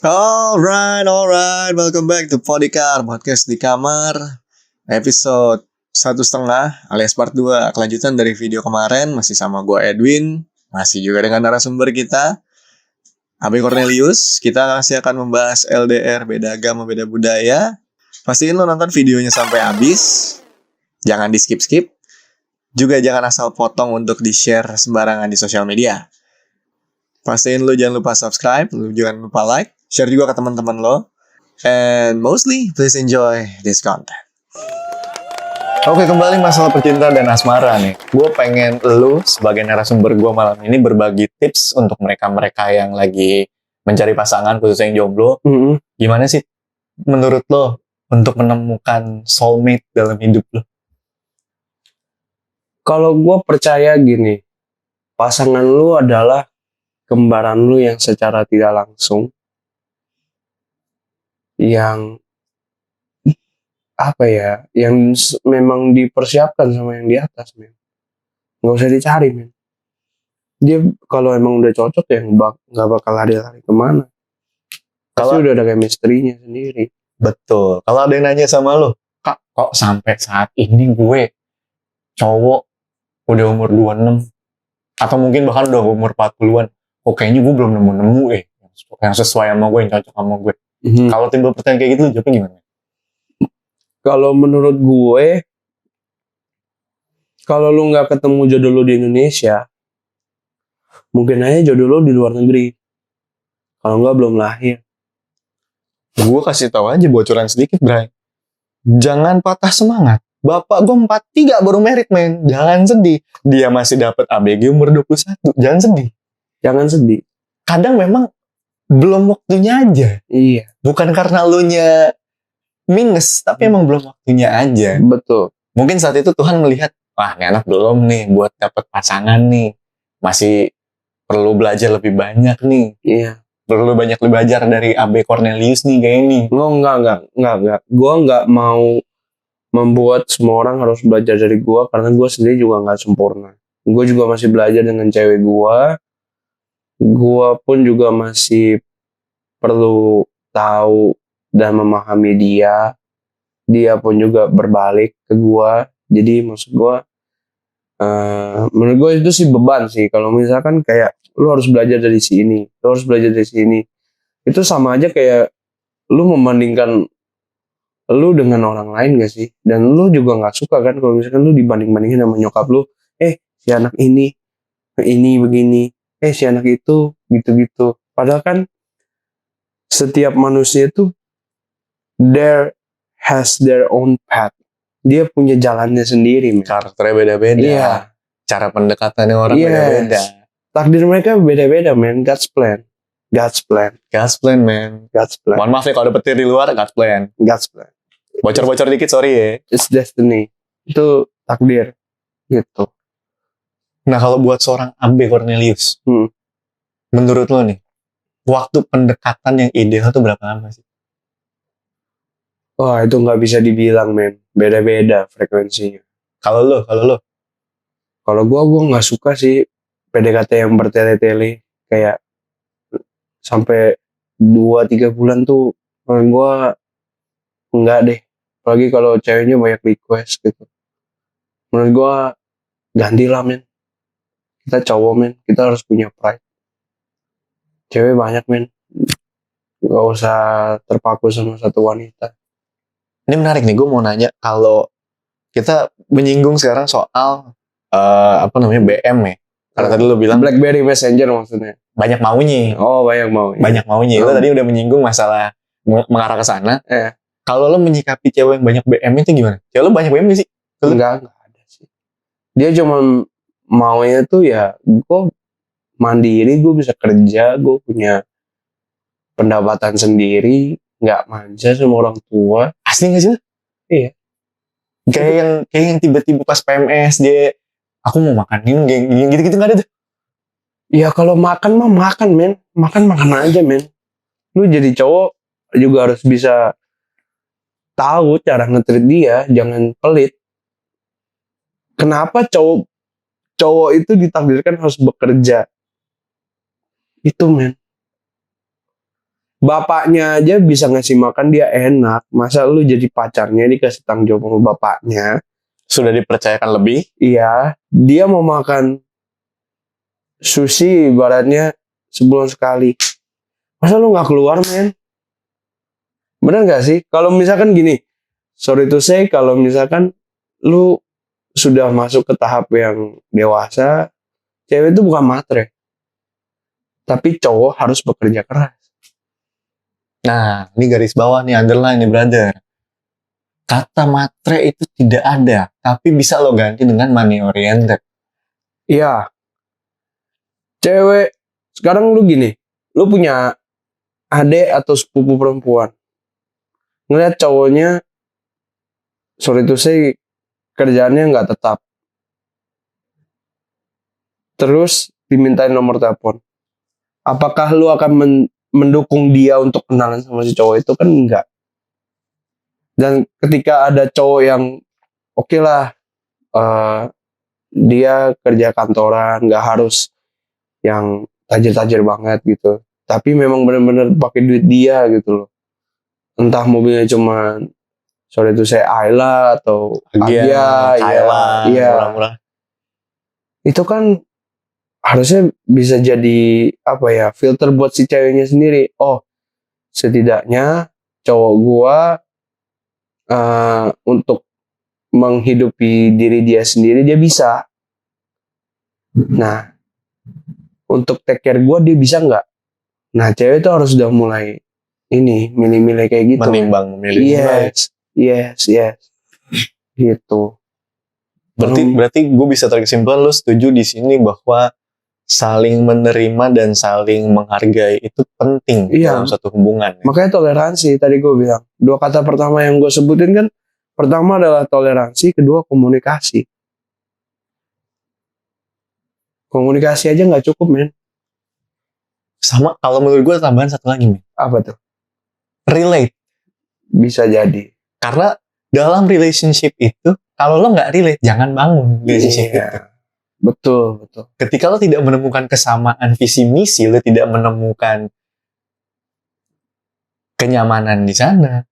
Alright, welcome back to Podikar, podcast di kamar, episode 1,5 alias part 2, kelanjutan dari video kemarin, masih sama gue Edwin, masih juga dengan narasumber kita, Abi Cornelius. Kita masih akan membahas LDR, beda agama, beda budaya. Pastiin lo nonton videonya sampai habis, jangan di skip-skip, juga jangan asal potong untuk di-share sembarangan di sosial media. Pastiin lo jangan lupa subscribe, lo jangan lupa like, share juga ke teman-teman lo. And mostly, please enjoy this content. Oke, kembali masalah percintaan dan asmara nih. Gue pengen lu sebagai narasumber gue malam ini berbagi tips untuk mereka-mereka yang lagi mencari pasangan, khususnya yang jomblo. Gimana sih menurut lo untuk menemukan soulmate dalam hidup lo? Kalau gue percaya gini, pasangan lu adalah kembaran lu yang secara tidak langsung, yang memang dipersiapkan sama yang di atas, men. Nggak usah dicari, men. Dia kalau emang udah cocok ya nggak bakal lari-lari kemana. Pasti udah ada chemistry-nya sendiri. Betul. Kalau ada yang nanya sama lo, Kak, kok sampai saat ini gue cowok udah umur 26 atau mungkin bahkan udah umur 40-an, kok kayaknya gue belum nemu-nemu yang sesuai sama gue, yang cocok sama gue. Kalau timbul pertanyaan kayak gitu, lu jawabnya gimana? Kalau menurut gue, kalau lu nggak ketemu jodoh lu di Indonesia, mungkin aja jodoh lu di luar negeri. Kalau nggak belum lahir. Gue kasih tahu aja bocoran sedikit, Bray. Jangan patah semangat. Bapak gue 43 baru merit, men. Jangan sedih. Dia masih dapat ABG umur 21. Jangan sedih. Jangan sedih. Kadang memang belum waktunya aja. Iya. Bukan karena lu nya minus, tapi emang belum waktunya aja. Betul. Mungkin saat itu Tuhan melihat, wah ini anak belum nih buat dapat pasangan nih. Masih perlu belajar lebih banyak nih. Iya. Perlu banyak belajar dari AB Cornelius nih kayak ini. Enggak. Gue nggak mau membuat semua orang harus belajar dari gue, karena gue sendiri juga nggak sempurna. Gue juga masih belajar dengan cewek gue. Gue pun juga masih perlu tahu dan memahami dia. Dia pun juga berbalik ke gue. Jadi maksud gue, menurut gue itu sih beban sih. Kalau misalkan kayak lu harus belajar dari sini, lu harus belajar dari sini, itu sama aja kayak lu membandingkan lu dengan orang lain gak sih? Dan lu juga gak suka kan kalau misalkan lu dibanding-bandingin sama nyokap lu, si anak ini begini, si anak itu gitu-gitu. Padahal kan setiap manusia itu there has their own path. Dia punya jalannya sendiri, man. Karakternya beda-beda. Iya. Cara pendekatannya orang Yes. beda-beda. Takdir mereka beda-beda, man. God's plan. God's plan. God's plan, man. God's plan. Mohon maaf ya kalau ada petir di luar, God's plan. God's plan. Bocor-bocor dikit, sorry ya. It's destiny. Itu takdir. Gitu. Nah, kalau buat seorang AB Cornelius, menurut lo nih, waktu pendekatan yang ideal itu berapa lama sih? Wah, itu nggak bisa dibilang, men. Beda-beda frekuensinya. Kalau lo? Kalau gue nggak suka sih PDKT yang bertele-tele. Kayak sampai 2-3 bulan tuh, menurut gue enggak deh. Apalagi kalau ceweknya banyak request gitu. Menurut gue gantilah, men. Kita cowok, men. Kita harus punya pride. Cewek banyak, men. Gak usah terpaku sama satu wanita. Ini menarik nih, gue mau nanya, kalau kita menyinggung sekarang soal BM ya. Kalau tadi lo bilang BlackBerry Messenger maksudnya. banyak maunya. Oh, banyak maunya. Banyak maunya. Lo tadi udah menyinggung masalah mengarah ke sana. Kalau lo menyikapi cewek yang banyak BM itu gimana? Cewek lo banyak BM gak sih? Enggak ada sih. Dia cuma maunya tuh ya, gue mandiri, gue bisa kerja, gue punya pendapatan sendiri, nggak manja sama orang tua. Asli gak sih? Iya. Kayak yang tiba-tiba pas PMS dia, aku mau makan ini, gitu-gitu gak ada tuh? Ya kalau makan mah makan, men. Makan aja, men. Lu jadi cowok juga harus bisa tahu cara nge-treat dia, jangan pelit. Kenapa cowok itu ditakdirkan harus bekerja? Itu, men. bapaknya aja bisa ngasih makan dia enak, masa lu jadi pacarnya dikasih tanggung jawab sama bapaknya? Sudah dipercayakan lebih. Iya, dia mau makan sushi ibaratnya sebulan sekali, masa lu nggak keluar, men? Bener nggak sih? Kalau misalkan gini, sorry to say, kalau misalkan lu sudah masuk ke tahap yang dewasa, cewek itu bukan matre, tapi cowok harus bekerja keras. Nah, ini garis bawah nih, underline nih brother. Kata matre itu tidak ada, tapi bisa lo ganti dengan money oriented. Iya, cewek sekarang lu gini, lu punya adik atau sepupu perempuan, ngeliat cowoknya, sorry to say, kerjaannya nggak tetap, terus dimintain nomor telepon, apakah lu akan mendukung dia untuk kenalan sama si cowok itu? Kan enggak. Dan ketika ada cowok yang oke lah, dia kerja kantoran, nggak harus yang tajir-tajir banget gitu, tapi memang benar-benar pakai duit dia gitu loh, entah mobilnya cuman sorry itu saya Ayla atau Agia, iya, murah-murah. itu kan harusnya bisa jadi apa ya, filter buat si ceweknya sendiri. Oh, setidaknya cowok gua untuk menghidupi diri dia sendiri dia bisa. Nah, untuk take care gua dia bisa nggak? Nah, cewek itu harus udah mulai ini milih-milih kayak gitu. Menimbang memilih. Yes, gitu. Berarti gue bisa tarik kesimpulan lo setuju di sini bahwa saling menerima dan saling menghargai itu penting dalam satu hubungan. Makanya toleransi tadi gue bilang. Dua kata pertama yang gue sebutin kan, pertama adalah toleransi, kedua komunikasi. Komunikasi aja nggak cukup, men. Sama kalau menurut gue tambahan satu lagi, men. Apa tuh? Relate. Bisa jadi. Karena dalam relationship itu, kalau lo nggak relate, jangan bangun relationship itu. Betul. Ketika lo tidak menemukan kesamaan visi misi, lo tidak menemukan kenyamanan di sana,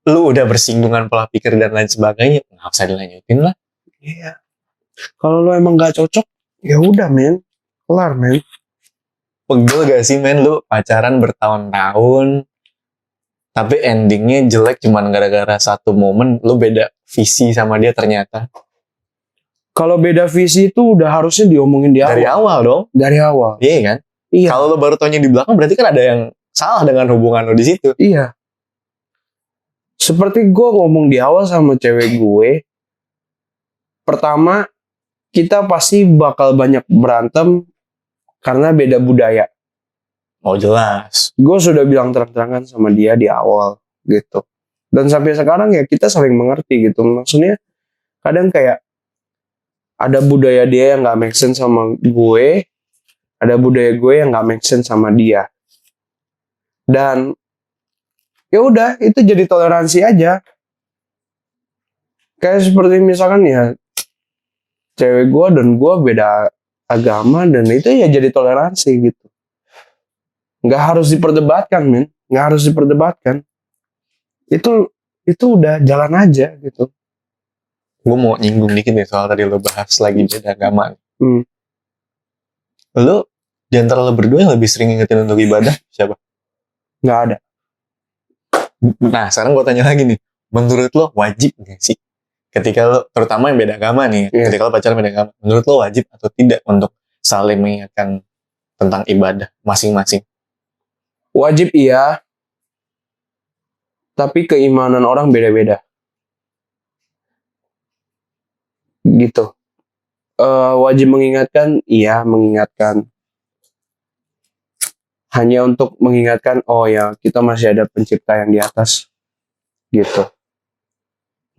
lo udah bersinggungan pola pikir dan lain sebagainya, nggak usah dilanjutin lah. Iya. Kalau lo emang nggak cocok, ya udah, men. Kelar, men. Pegel gak sih, men, lo pacaran bertahun-tahun, tapi endingnya jelek cuman gara-gara satu momen lo beda visi sama dia ternyata. Kalau beda visi itu udah harusnya diomongin dari awal dong. Dari awal. Iya kan? Iya. Kalau lo baru taunya di belakang berarti kan ada yang salah dengan hubungan lo di situ. Iya. Seperti gue ngomong di awal sama cewek gue, pertama kita pasti bakal banyak berantem karena beda budaya. Oh jelas. Gue sudah bilang terang-terangan sama dia di awal gitu. Dan sampai sekarang ya kita saling mengerti gitu. Maksudnya kadang kayak ada budaya dia yang gak make sense sama gue, ada budaya gue yang gak make sense sama dia. Dan ya udah, itu jadi toleransi aja. Kayak seperti misalkan ya cewek gue dan gue beda agama, dan itu ya jadi toleransi gitu. Nggak harus diperdebatkan, men. Nggak harus diperdebatkan. Itu udah jalan aja gitu. Gue mau nyinggung dikit nih soal tadi lo bahas lagi beda agama. Lo di antara lo berdua yang lebih sering ingetin untuk ibadah siapa? Nggak ada. Nah sekarang gue tanya lagi nih, menurut lo wajib nggak sih ketika lo, terutama yang beda agama nih, ketika lo pacaran beda agama, menurut lo wajib atau tidak untuk saling mengingatkan tentang ibadah masing-masing? Wajib iya, tapi keimanan orang beda-beda. Gitu. Wajib mengingatkan, iya mengingatkan. Hanya untuk mengingatkan, oh ya kita masih ada pencipta yang di atas. Gitu.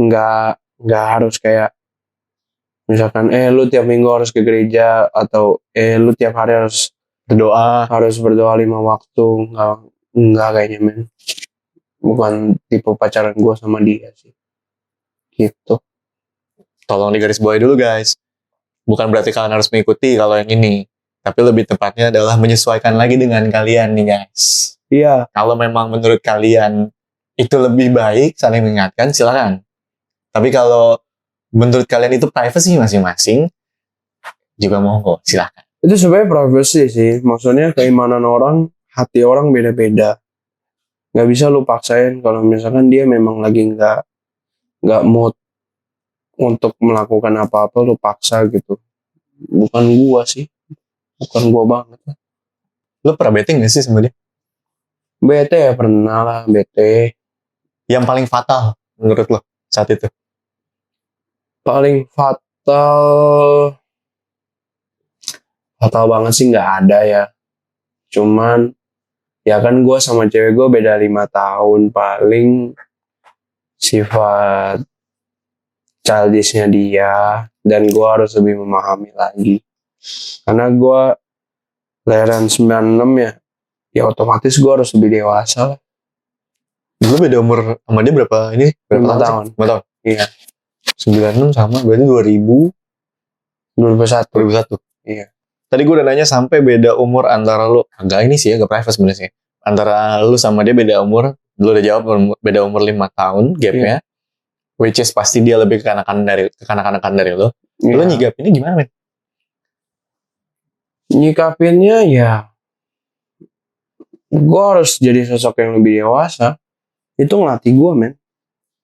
Nggak harus kayak, misalkan, lu tiap minggu harus ke gereja, atau lu tiap hari harus berdoa 5 waktu. Enggak kayaknya, men. Bukan tipe pacaran gue sama dia sih. Gitu. Tolong digarisbawahi dulu guys. Bukan berarti kalian harus mengikuti kalau yang ini, tapi lebih tepatnya adalah menyesuaikan lagi dengan kalian nih guys. Iya. Kalau memang menurut kalian itu lebih baik saling mengingatkan, silakan. Tapi kalau menurut kalian itu privacy masing-masing, juga monggo, silakan. Itu sebenarnya privacy sih. Maksudnya keimanan orang, hati orang beda-beda. Nggak bisa lu paksain kalau misalkan dia memang lagi nggak mood untuk melakukan apa-apa, lu paksa gitu. Bukan gua sih. Bukan gua banget. Lo pernah betting gak sih sama dia? Bete ya pernah lah, bete. Yang paling fatal menurut lo saat itu? Paling fatal banget sih nggak ada ya. Cuman ya kan gue sama cewek gue beda 5 tahun, paling sifat childishnya dia, dan gue harus lebih memahami lagi. Karena gue lahiran 96 ya otomatis gue harus lebih dewasa lah. Lo beda umur sama dia berapa ini? Berapa 5 tahun. 5 tahun? Iya. 96 sama, berarti 2001. 2001. Iya. Tadi gue udah nanya sampai beda umur antara lo, agak ini sih agak private sebenarnya sih. Antara lo sama dia beda umur, lo udah jawab beda umur 5 tahun gapnya. Which is pasti dia lebih kekanak-kanakan dari lo. Iya. Lo nyikapinnya gimana, men? Nyikapinnya ya gue harus jadi sosok yang lebih dewasa. Itu ngelatih gue, men.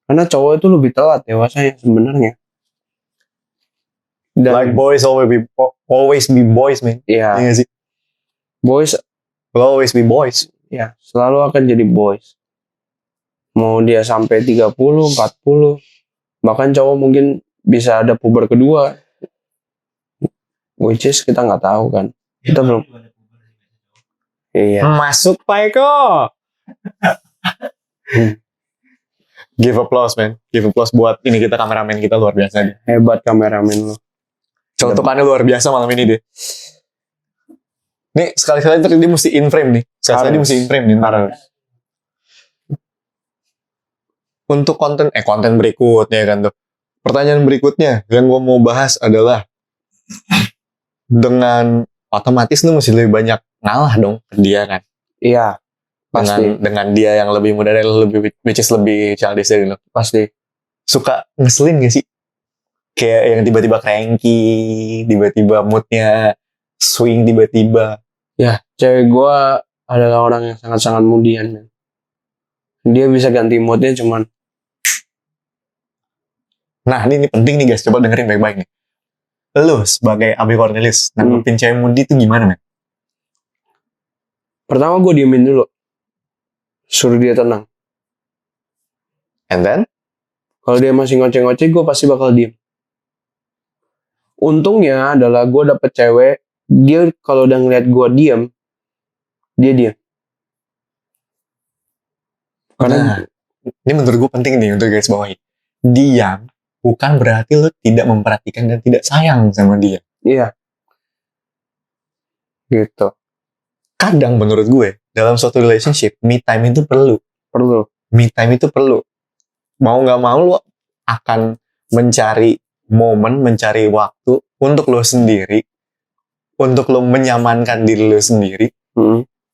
Karena cowok itu lebih telat dewasanya sebenarnya. Dan Like boys always be boys, man. ya, Iya gak sih? boys Will always be boys. ya selalu akan jadi boys. Mau dia sampai 30, 40, bahkan cowok mungkin bisa ada puber kedua. Which is kita nggak tahu kan. Kita belum. Iya. Masuk Pak Eko. Give applause, man. Give applause buat ini, kita kameramen kita luar biasa nih. Hebat kameramen lo. Contohannya luar biasa malam ini deh. Nih sekali-sekali ntar dia mesti in frame nih. Sekali-sekali dia mesti in frame nih. Ntar. Untuk konten berikutnya kan tuh. Pertanyaan berikutnya yang gue mau bahas adalah dengan otomatis lu mesti lebih banyak ngalah dong ke dia kan. Iya. Pasti. Dengan dia yang lebih muda dari lu, which is lebih childish dari lu. Pasti. Suka ngeselin gak sih? Kayak yang tiba-tiba cranky, tiba-tiba moodnya swing tiba-tiba. Ya, cewek gue adalah orang yang sangat-sangat mudian, man. Dia bisa ganti moodnya cuman. Nah ini penting nih guys, coba dengerin baik-baik nih. Lu sebagai Abi Cornelis nanggepin cewek mudi itu gimana, men? Pertama gue diemin dulu, suruh dia tenang. And then? Kalau dia masih ngoceh-ngoceh, gue pasti bakal diem. Untungnya adalah gue dapet cewek, dia kalau udah ngeliat gue diem, dia diem. Karena ini menurut gue penting nih untuk guys bawahi. Diam bukan berarti lo tidak memperhatikan dan tidak sayang sama dia. iya, gitu. Kadang menurut gue dalam suatu relationship, me time itu perlu. Me time itu perlu. Mau nggak mau lo akan mencari momen, mencari waktu untuk lo sendiri, untuk lo menyamankan diri lo sendiri.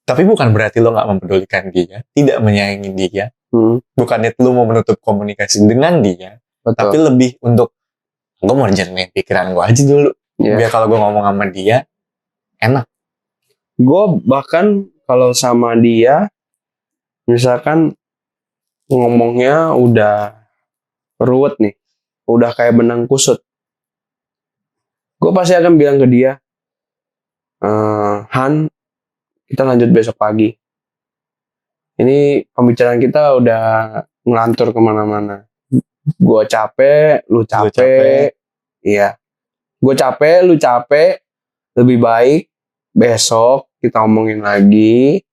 Tapi bukan berarti lo nggak mempedulikan dia, tidak menyayangi dia. Bukannya lo mau menutup komunikasi dengan dia. Betul. Tapi lebih untuk gue mau jernih pikiran gue aja dulu. Biar kalau gue ngomong sama dia enak. Gue bahkan kalau sama dia, misalkan ngomongnya udah ruwet nih, udah kayak benang kusut, gue pasti akan bilang ke dia, Han, kita lanjut besok pagi. Ini pembicaraan kita udah ngelantur kemana-mana. Gue capek, lu capek. Iya. Gue capek, lu capek. Lebih baik besok kita omongin lagi.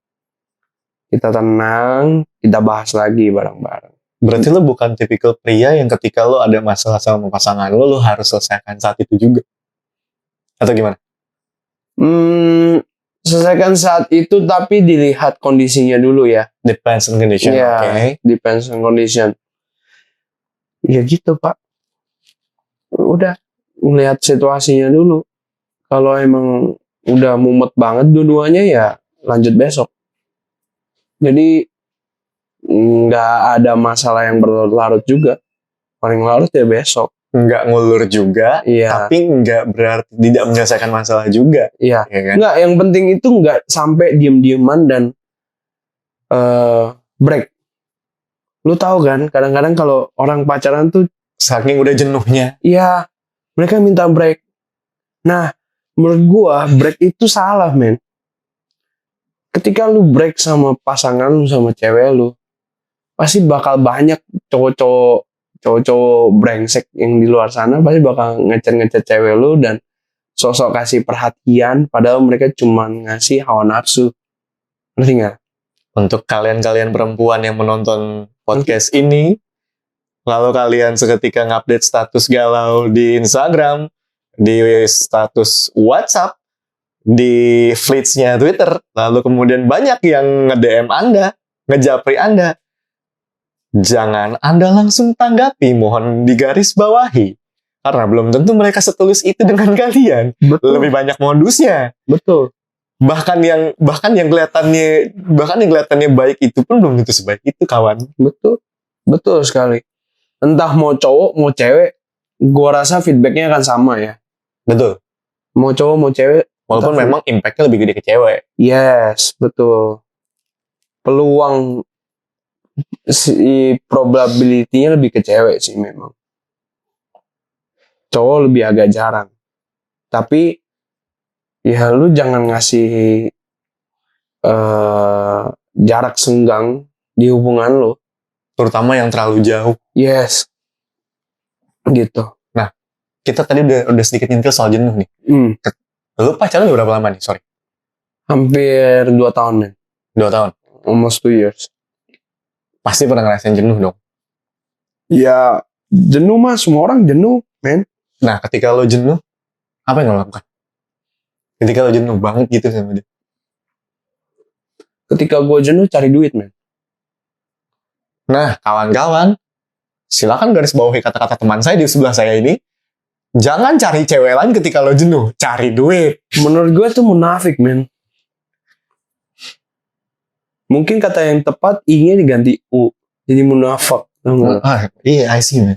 Kita tenang, kita bahas lagi bareng-bareng. Berarti lo bukan tipikal pria yang ketika lo ada masalah sama pasangan lo harus selesaikan saat itu juga. Atau gimana? Selesaikan saat itu tapi dilihat kondisinya dulu ya. Depends on condition. Yeah, Okay. Depends on condition. Ya gitu Pak. Udah ngelihat situasinya dulu. Kalau emang udah mumet banget dua-duanya ya lanjut besok. Jadi nggak ada masalah yang berlarut juga. Paling larut ya besok. Nggak ngulur juga, Iya. tapi nggak berarti tidak menyelesaikan masalah juga. Iya. Ya kan? Nggak, yang penting itu nggak sampai diem-dieman dan break. Lu tahu kan, kadang-kadang kalau orang pacaran tuh, Saking udah jenuhnya. ya mereka minta break. Nah, menurut gua break itu salah, men. Ketika lu break sama pasangan lu, sama cewek lu, pasti bakal banyak cowok-cowok brengsek yang di luar sana pasti bakal ngechat cewek lu dan sosok kasih perhatian padahal mereka cuma ngasih hawa nafsu. Ngerti nggak? Untuk kalian-kalian perempuan yang menonton podcast ini, lalu kalian seketika ngupdate status galau di Instagram, di status WhatsApp, di feeds-nya Twitter, lalu kemudian banyak yang nge-DM Anda, ngejapri Anda. Jangan Anda langsung tanggapi, mohon digaris bawahi. Karena belum tentu mereka setulus itu dengan kalian. Betul. Lebih banyak modusnya. Betul. Bahkan yang kelihatannya baik itu pun belum tentu sebaik itu, kawan. Betul sekali. Entah mau cowok mau cewek, gua rasa feedbacknya akan sama ya. Betul. Mau cowok mau cewek. Walaupun entah memang impact-nya lebih gede ke cewek. Yes, betul. Peluang si probability-nya lebih ke cewek sih memang. Cowok lebih agak jarang. Tapi ya lu jangan ngasih jarak senggang di hubungan lu. Terutama yang terlalu jauh. Yes. Gitu. Nah, kita tadi udah sedikit nyentil soal jenuh nih. Lu pacaran udah berapa lama nih? Sorry. Hampir 2 tahun, men. 2 tahun. Almost 2 years. Pasti pernah ngerasain jenuh dong. Ya, jenuh mah semua orang jenuh, men. Nah, ketika lo jenuh, apa yang lo lakukan? Ketika lo jenuh banget gitu sama dia. Ketika gue jenuh, cari duit, men. Nah, kawan-kawan, silakan garis bawahi kata-kata teman saya di sebelah saya ini. Jangan cari cewek lain ketika lo jenuh. Cari duit. Menurut gue tuh munafik, men. Mungkin kata yang tepat I-nya diganti U. Jadi munafik. Iya, I see, man.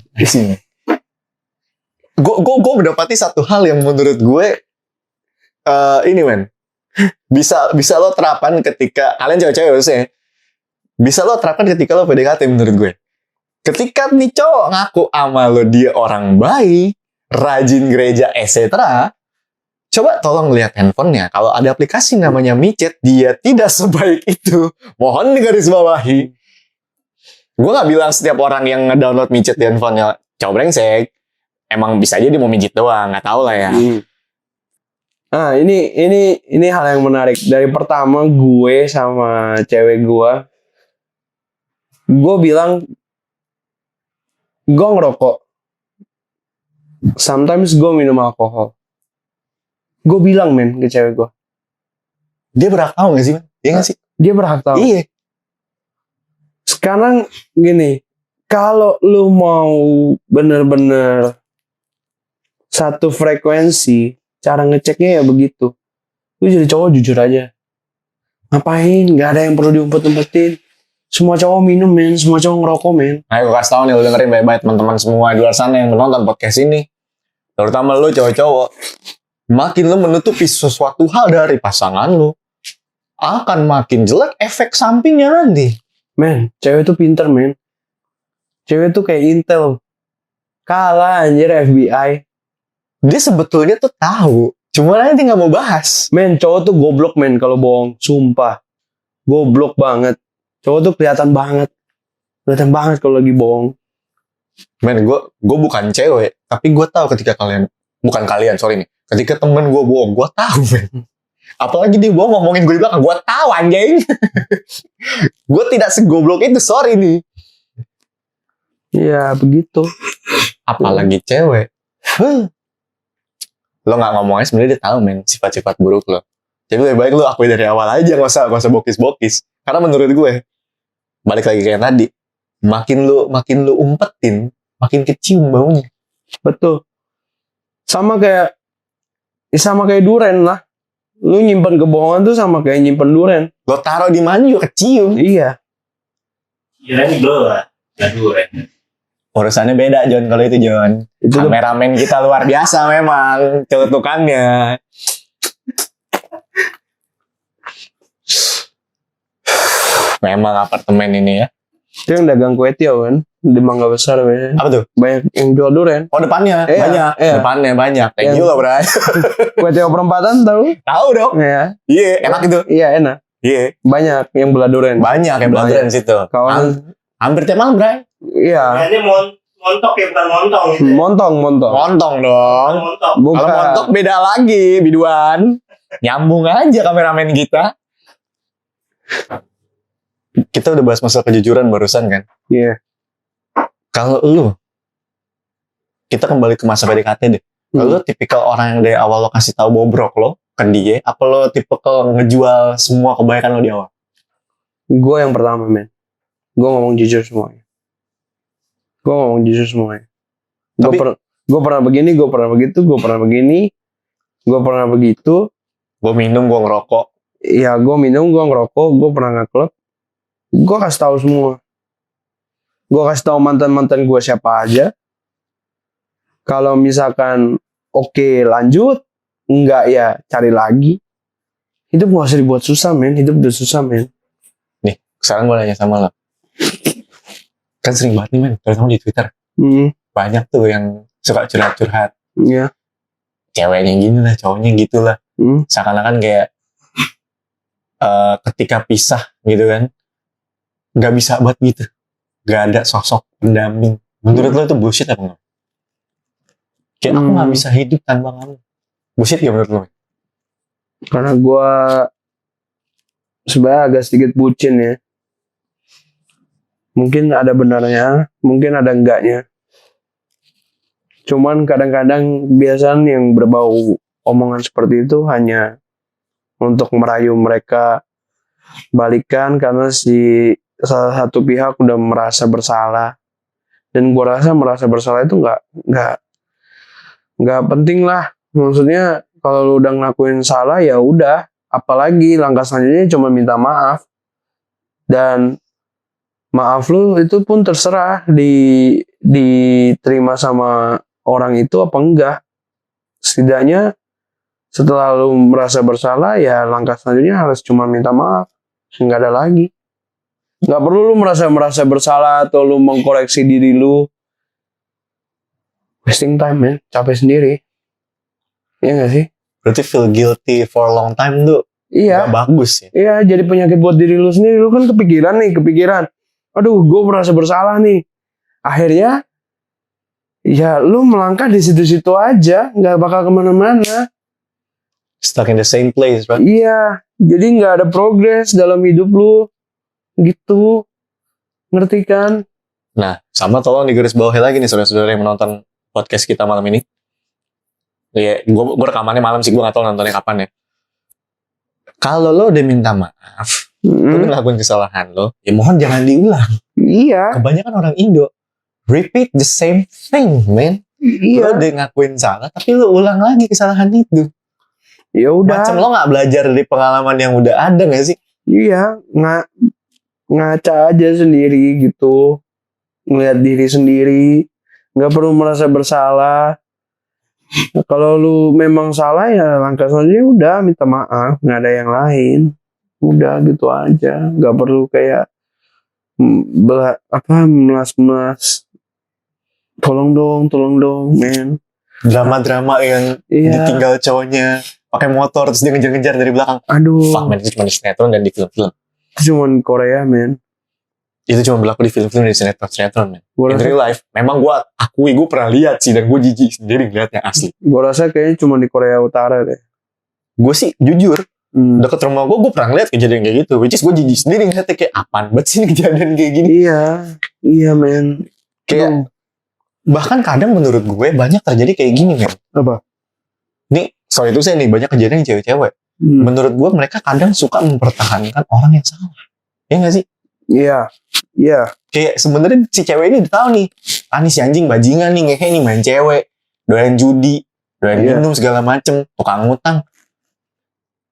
Gue mendapati satu hal yang menurut gue ini, men. Bisa lo terapkan ketika kalian cewek-cewek harusnya. Bisa lo terapkan ketika lo PDKT menurut gue. Ketika nih cowok ngaku sama lo dia orang baik, rajin gereja, etc. Coba tolong lihat handphonenya. Kalau ada aplikasi namanya micet, dia tidak sebaik itu. Mohon digarisbawahi. Gue gak bilang setiap orang yang nge-download micet di handphonenya cowok brengsek. Emang bisa aja dia mau mijit doang, gak tahu lah ya. Nah, ini hal yang menarik. Dari pertama gue sama cewek gue bilang gue ngerokok. Sometimes gue minum alkohol. Gue bilang, men, ke cewek gue. Dia berhak tahu gak sih, man? Iya gak sih? Dia berhak tahu. Iya. Sekarang gini, kalau lu mau bener-bener satu frekuensi, cara ngeceknya ya begitu. Lu jadi cowok jujur aja. Ngapain? Gak ada yang perlu diumpet-umpetin. Semua cowok minum, men. Semua cowok ngerokok, men. Ayo gue kasih tau nih, lu dengerin baik-baik teman-teman semua di luar sana yang menonton podcast ini. Terutama lu cowok-cowok. Makin lu menutupi sesuatu hal dari pasangan lu, akan makin jelek efek sampingnya nanti. Men, cewek tuh pinter, men. Cewek tuh kayak Intel. Kalah anjir FBI. Dia sebetulnya tuh tahu, cuma nanti nggak mau bahas. Men, cowok tuh goblok, men, kalau bohong. Sumpah. Goblok banget. Cowok tuh kelihatan banget. Kelihatan banget kalau lagi bohong. Men, gue bukan cewek, tapi gue tahu ketika ketika temen gue bohong, gue tahu, men. Apalagi dia bohong ngomongin gue di belakang, gue tahu, anjing. Gue tidak segoblok itu, sorry nih. Iya, begitu. Apalagi cewek. Lo nggak ngomongnya sebenarnya dia tahu, men, sifat-sifat buruk lo. Jadi lebih baik lo akui dari awal aja, nggak usah bokis-bokis. Karena menurut gue, balik lagi kayak tadi, makin lu umpetin, makin kecium baunya. Betul. Sama kayak duren lah. Lu nyimpen kebohongan tuh sama kayak nyimpen durian. Lo taruh di mana juga kecium. Iya. Kira nih belah. Aduh, Urusannya beda John kalau itu John. Itu tuh- Kameramen kita luar biasa memang celetukannya. Memang apartemen ini ya. Itu yang dagang kue tiaw kan di Mangga Besar kan. Apa tuh? Banyak yang jual durian. Oh depannya Iya, banyak. iya. Depannya banyak. Thank Yang- you loh Bray. Kue tiaw perempatan tahu? Tahu dong. Iya. Iya enak itu. Iya enak. Iya. Banyak yang belah durian. Banyak yang belajar di situ. Kawan. Hampir tiap malam Bray. Iya. ini montok ya, bukan montong gitu. Montong. Montong dong. Montok. Bukan. Kalau montok beda lagi biduan. Nyambung aja kameramen kita. Kita udah bahas masalah kejujuran barusan kan. Iya. Kalau lu, kita kembali ke masa PDKT deh. Lu tipikal orang yang dari awal lo kasih tahu bobrok lo ke dia, apa lo tipikal ngejual semua kebaikan lo di awal? Gue yang pertama men. Gue ngomong jujur semuanya. Tapi- Gue pernah begini, gue pernah begitu, gue pernah begini, gue pernah begitu. Gue minum, gue ngerokok. Ya gue minum, gue ngerokok, gue pernah nge-club. Gue kasih tahu semua. Gue kasih tahu mantan gue siapa aja. Kalau misalkan oke lanjut, enggak ya cari lagi. Hidup gak usah dibuat susah men. Hidup udah susah men. Nih, sekarang gue nanya sama lo. Kan sering banget nih men, terutama di Twitter. Banyak tuh yang suka curhat-curhat. Iya. Ceweknya gini lah, cowoknya gitu lah. Seakan-akan kayak ketika pisah gitu kan, gak bisa buat gitu. Gak ada sosok pendamping. Menurut lo itu bullshit apa enggak? Kayak aku gak bisa hidup tanpa kamu. Bullshit gak menurut lo? Karena gue sebenarnya agak sedikit bucin ya. Mungkin ada benarnya, mungkin ada enggaknya. Cuman kadang-kadang biasanya yang berbau omongan seperti itu hanya untuk merayu mereka balikan karena si salah satu pihak udah merasa bersalah. Dan gue rasa merasa bersalah itu nggak penting lah. Maksudnya kalau lu udah ngelakuin salah ya udah, apalagi langkah selanjutnya cuma minta maaf. Dan maaf lu itu pun terserah diterima sama orang itu apa enggak. Setidaknya setelah lu merasa bersalah ya langkah selanjutnya harus cuma minta maaf. Nggak ada lagi. Nggak perlu lu merasa bersalah atau lu mengkoreksi diri lu. Wasting time man, capek sendiri. Iya nggak sih? Berarti feel guilty for a long time tuh Iya. gak bagus ya? Iya, jadi penyakit buat diri lu sendiri. Lu kan kepikiran. Aduh, gue merasa bersalah nih. Akhirnya, ya lu melangkah di situ-situ aja. Nggak bakal kemana-mana. Stuck in the same place, right? Iya, jadi nggak ada progres dalam hidup lu. Gitu. Ngerti kan? Nah, sama tolong digarisbawahi lagi nih saudara-saudara yang menonton podcast kita malam ini. Ya, gue rekamannya malam sih, gue gak tahu nontonnya kapan ya. Kalau lo udah minta maaf, lo udah ngelakuin kesalahan lo, ya mohon jangan diulang. Iya. Kebanyakan orang Indo repeat the same thing, man. Lo Iya. udah ngakuin salah, tapi lo ulang lagi kesalahan itu. Ya udah. Macam lo gak belajar dari pengalaman yang udah ada gak sih? Iya, ngaca aja sendiri gitu. Ngeliat diri sendiri. Nggak perlu merasa bersalah. Nah, kalau lu memang salah ya langkah selanjutnya udah minta maaf, nggak ada yang lain, udah gitu aja, nggak perlu kayak melas, tolong dong, men. Drama-drama yang Iya, ditinggal cowoknya pakai motor terus dia ngejar-ngejar dari belakang. aduh, Fuck man, itu cuma di sinetron dan di film-film. itu cuman Korea, men. Itu cuma berlaku di film-film dan di sinetron, man. Gue In rasa, real life, memang gue akui gue pernah lihat sih dan gue jijik sendiri ngeliatnya asli. kayaknya cuma di Korea Utara deh. Gue sih jujur deket rumah gue pernah lihat kejadian kayak gitu, which is gue jijik sendiri ngeliatnya kayak apaan banget sih ini kejadian kayak gini. Iya, men. Kayak bahkan kadang menurut gue banyak terjadi kayak gini, men. Apa? Nih soal itu saya nih banyak kejadian yang cewek-cewek. Menurut gue mereka kadang suka mempertahankan orang yang salah. Ya nggak sih? Iya. Kayak sebenarnya si cewek ini udah tahu nih, nih si anjing bajingan nih, ngehe nih main cewek, doyan judi, doyan Iya. minum segala macem, tukang ngutang.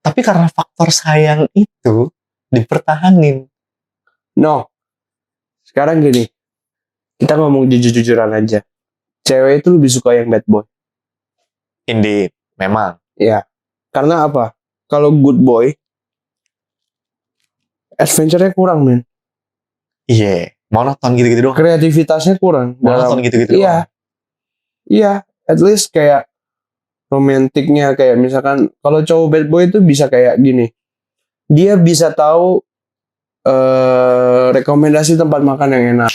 Tapi karena faktor sayang itu dipertahanin. No. Sekarang gini. Kita ngomong jujur-jujuran aja. Cewek itu lebih suka yang bad boy. Indeed, memang. Ya. Karena apa? Kalau good boy, adventure-nya kurang, men. Iya, monoton gitu-gitu doang. Kreativitasnya kurang. Monoton gitu-gitu Iya. doang. Iya. At least kayak romantiknya kayak misalkan kalau cowok bad boy itu bisa kayak gini. Dia bisa tahu rekomendasi tempat makan yang enak.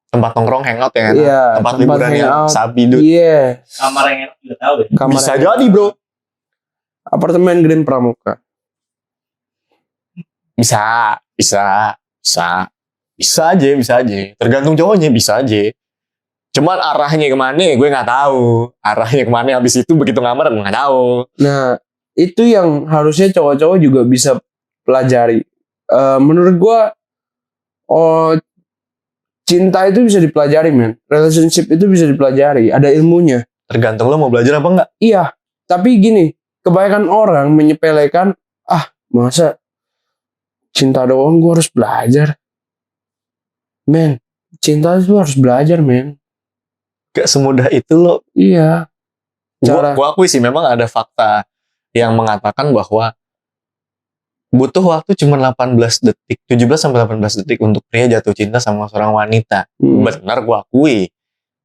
Tempat nongkrong hangout yang enak. Iya, tempat liburan yang hangout. sabi dude. Iya. Kamar yang enak juga tahu ya. Kamar Bisa yang jadi, enak. bro. Apartemen Green Pramuka. Bisa aja. Tergantung cowoknya, bisa aja. Cuman arahnya kemana, gue nggak tahu. Arahnya kemana habis itu begitu ngamar, gue nggak tahu. Nah, itu yang harusnya cowok-cowok juga bisa pelajari. Menurut gua, cinta itu bisa dipelajari, men. Relationship itu bisa dipelajari. Ada ilmunya. Tergantung lo mau belajar apa enggak. Iya, tapi gini, kebanyakan orang menyepelekan, masa cinta doang gua harus belajar. Men, cinta itu harus belajar, men. Gak semudah itu lo. Iya. Gua akui sih memang ada fakta yang mengatakan bahwa butuh waktu cuma 18 detik, 17 sampai 18 detik untuk pria jatuh cinta sama seorang wanita. Benar, gua akui.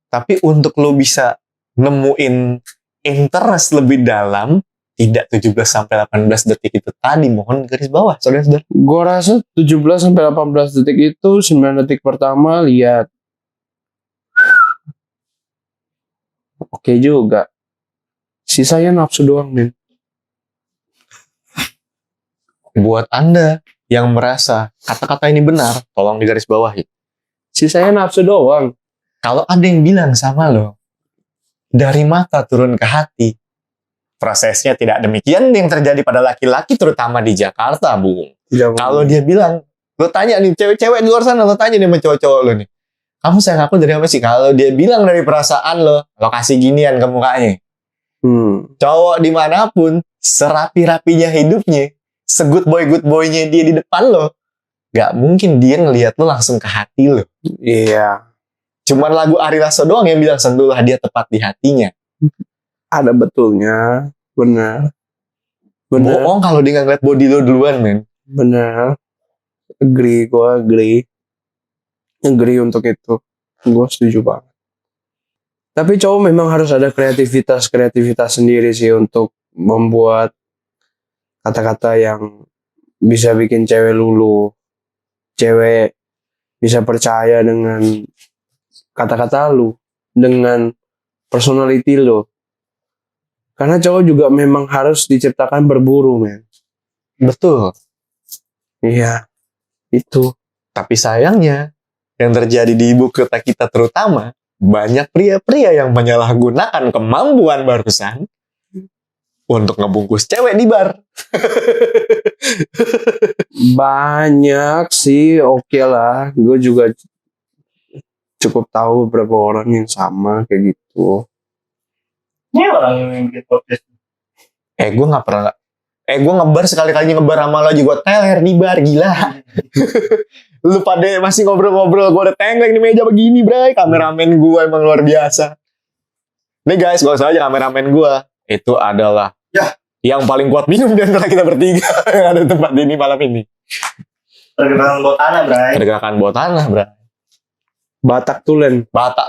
Tapi untuk lo bisa nemuin interest lebih dalam, tidak 17 sampai 18 detik itu tadi, mohon garis bawah, saudara-saudara. Gua rasa 17 sampai 18 detik itu 9 detik pertama lihat. Oke juga. Sisanya nafsu doang, men. Buat Anda yang merasa kata-kata ini benar, tolong digaris bawahi. Sisanya nafsu doang. Kalau ada yang bilang sama lo, dari mata turun ke hati, prosesnya tidak demikian yang terjadi pada laki-laki, terutama di Jakarta, Bung. Kalau dia bilang, lo tanya nih, cewek-cewek di luar sana, lo tanya nih sama cowok-cowok lo nih, kamu sayang aku dari apa sih? Kalau dia bilang dari perasaan lo kasih ginian ke mukanya. Cowok dimanapun, serapi-rapinya hidupnya, se-good boy-nya dia di depan lo, gak mungkin dia ngelihat lo langsung ke hati lo. Iya. Cuman lagu Ari Lasso doang yang bilang sentuhlah dia tepat di hatinya. Ada betulnya. Benar. Bohong kalau dia ngeliat body lo duluan, men. Benar. Gue agree untuk itu. Gue setuju banget. Tapi cowok memang harus ada kreativitas sendiri sih untuk membuat kata-kata yang bisa bikin cewek luluh. Cewek bisa percaya dengan kata-kata lu, dengan personality lu. Karena cowok juga memang harus diciptakan berburu, men. Betul. Iya, itu. Tapi sayangnya, yang terjadi di ibu kota kita terutama, banyak pria-pria yang menyalahgunakan kemampuan barusan untuk ngebungkus cewek di bar. Banyak sih, oke lah. Gue juga cukup tahu beberapa orang yang sama kayak gitu. Ini orang yang bikin podcast. Gue gak pernah. Gue ngebar sekali-kali ngebar sama lo aja gue teler di bar, gila. Lu pada masih ngobrol-ngobrol, gue udah tengleng di meja begini, bray. Kameramen gue emang luar biasa. Nih guys, gue aja kameramen gue. Itu adalah yang paling kuat minum di antara kita bertiga yang ada di tempat ini malam ini. Pergerakan bawah tanah, bray. Pergerakan bawah tanah, bray. Batak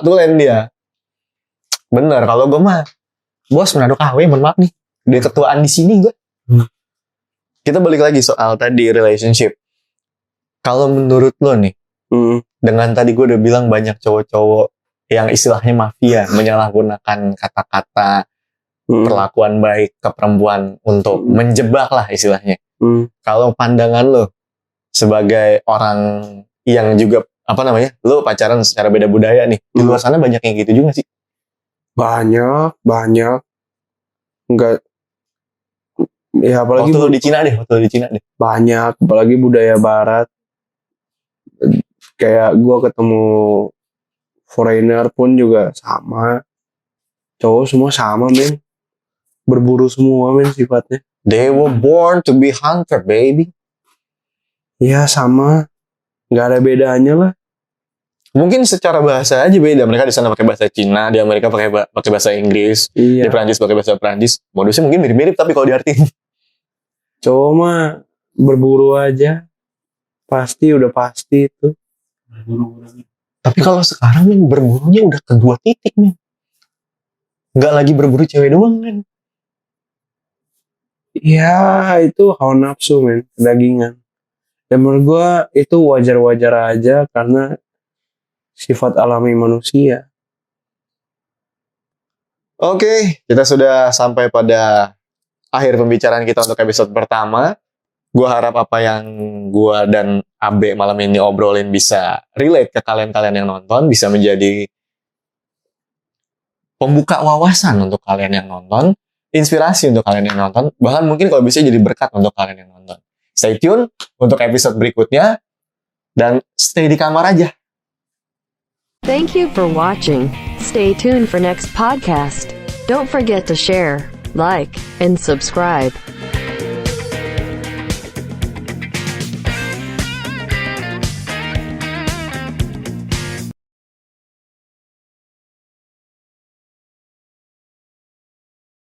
Tulen dia. Bener, kalau gue mah bos Manado KW, mohon maaf nih. Dia ketuaan di sini gue. Kita balik lagi soal tadi relationship. Kalau menurut lo nih, dengan tadi gue udah bilang banyak cowok-cowok yang istilahnya mafia, menyalahgunakan kata-kata, perlakuan baik ke perempuan untuk menjebak lah istilahnya. Kalau pandangan lo sebagai orang yang juga lo pacaran secara beda budaya nih, di luar sana banyak yang gitu juga sih. Banyak. Enggak. Ya apalagi waktu lo di Cina deh. Banyak, apalagi budaya barat. Kayak gue ketemu foreigner pun juga sama. Cowok semua sama, men. Berburu semua, men, sifatnya. They were born to be hunter, baby. Ya sama, nggak ada bedanya lah. Mungkin secara bahasa aja beda. Mereka di sana pakai bahasa Cina, di Amerika pakai bahasa Inggris, di Iya. Prancis pakai bahasa Prancis. Modusnya mungkin mirip-mirip tapi kalau diartiin. Cowok mah berburu aja, udah pasti itu. Tapi kalau sekarang nih berburunya udah ke 2 titik nih. Nggak lagi berburu cewek doang kan. Ya itu hawa nafsu men, kedagingan. Dan menurut gue itu wajar-wajar aja karena sifat alami manusia. Oke, kita sudah sampai pada akhir pembicaraan kita untuk episode pertama. Gua harap apa yang gua dan Abe malam ini obrolin bisa relate ke kalian-kalian yang nonton, bisa menjadi pembuka wawasan untuk kalian yang nonton, inspirasi untuk kalian yang nonton, bahkan mungkin kalau bisa jadi berkat untuk kalian yang nonton. Stay tune untuk episode berikutnya, dan stay di kamar aja. Thank you for watching. Stay tuned for next podcast. Don't forget to share, like, and subscribe.